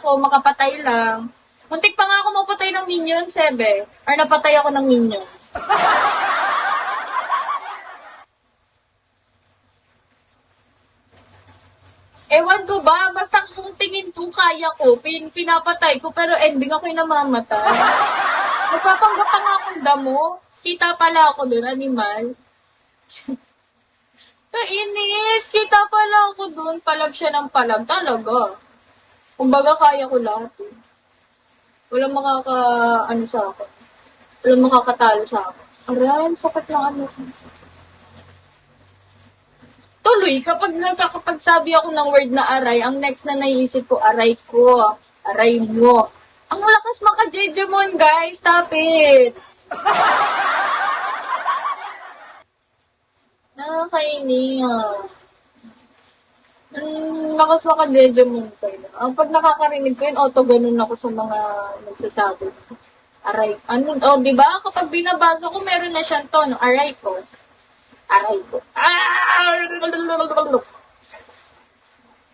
Ako, makapatay lang. Muntik pa nga ako mapatay ng minion, Sebe. Or napatay ako ng minion. Ewan ko ba, basta kung tingin ko kaya ko, pinapatay ko, pero ending ako'y namamatay. Nagpapanggap pa nga akong damo. Kita pala ako dun, animal. Kainis! Kita pala ako dun. Palag siya ng palag. Talaga. Kumbaga, kaya ko lahat eh. Walang sa akin. Walang makakatalo sa akin. Aray, sakit lang ano. Tuloy, kapag nagkakapagsabi ako ng word na aray, ang next na naiisip ko, aray ko. Aray mo. Ang lakas maka-jejemon, guys. Stop it. Nakakainis. Lakas maka-jejemon kayo. Ang pag nakakarinig ko yun, auto ganun ako sa mga nagsasabi. Aray. Di ba? Kapag binabasa ko, meron na siyang tono. Aray ko. Aray ko.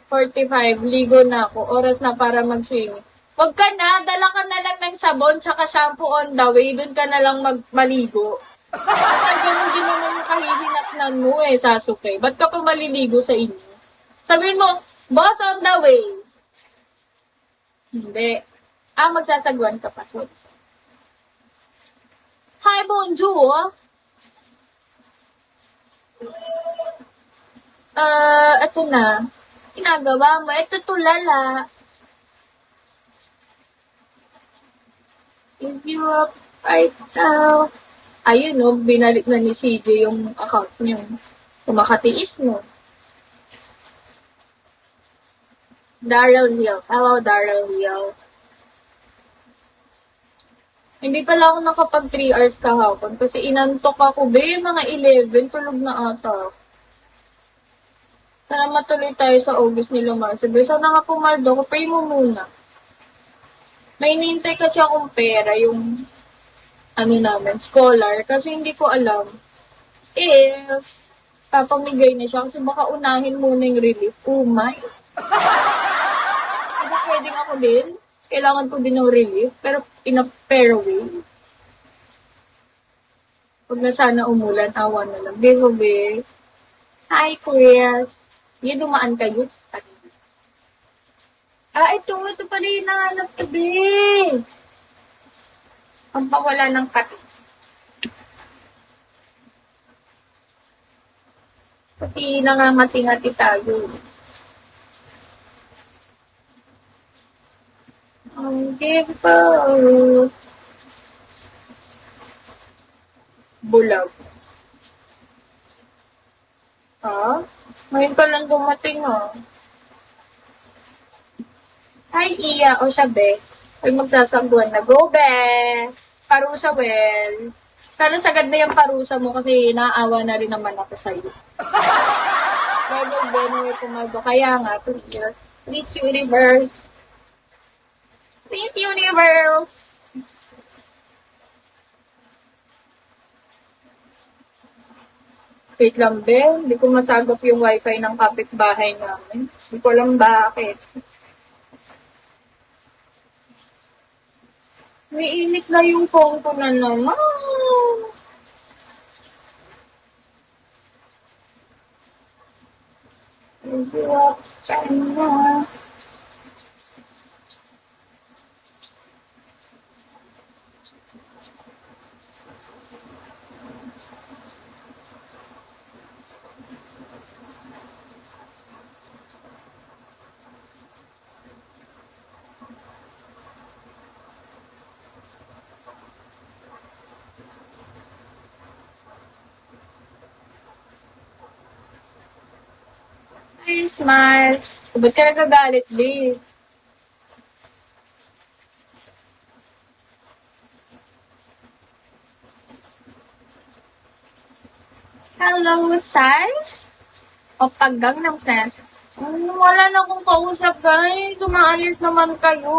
45. Ligo na ako. Oras na para mag-swimming. Huwag ka na. Dala ka na lang ng sabon tsaka shampoo on the way. Doon ka na lang maligo. Ganun din naman yung kahihinatnan mo Sasuke. Ba't ka pa maliligo sa inyo? Sabihin mo, boss on the way. Hindi. Magsasagwan ka pa. Hi, bonjour. Ito na. Ginagawa mo. Ito tulala. If you up right now. Ayun, no, binalik na ni CJ yung account niyo. Kumakatiis mo. Daryl Hill. Hello, Daryl Hill. Hindi pala ako nakapag 3 hours kahapon kasi inantok ako. Mga 11, tulog na ata. Sana matuloy tayo sa August ni Lumar. Sabi, sana nga pumaldo ko, pray mo muna. May inintay kasi akong pera, yung scholar, kasi hindi ko alam if papamigay na siya kasi baka unahin muna yung relief. Oh my. Diba pwedeng ako din? Kailangan ko din ng relief, pero in a fair way. Huwag na sana umulan, awa na lang. Be. Hi, Chris. Hindi dumaan kayo. Ito pala yung nahanap ko, be. Ang pawala ng kati. Kasi nangangati-ngati tayo. Ang gipos. Bulag. Ngayon ka lang dumating Hi, Iya. O siya, be. Ay magsasangguan na. Go, be. Parusa, well. Sana sagad na yung parusa mo kasi naawa na rin naman ako sa'yo. Level Benue pumaldo. Kaya nga, please. Please, universe. Please, universe. Wait lang, be. Hindi ko masagap yung wifi ng kapitbahay namin. Hindi ko alam bakit. May init na yung phone ko na naman. Iwap ka na. Hi, smile. Ba't ka nagagalit, babe? Hello, style? O paggang ng friend? Wala na akong kausap, guys. Umaalis naman kayo.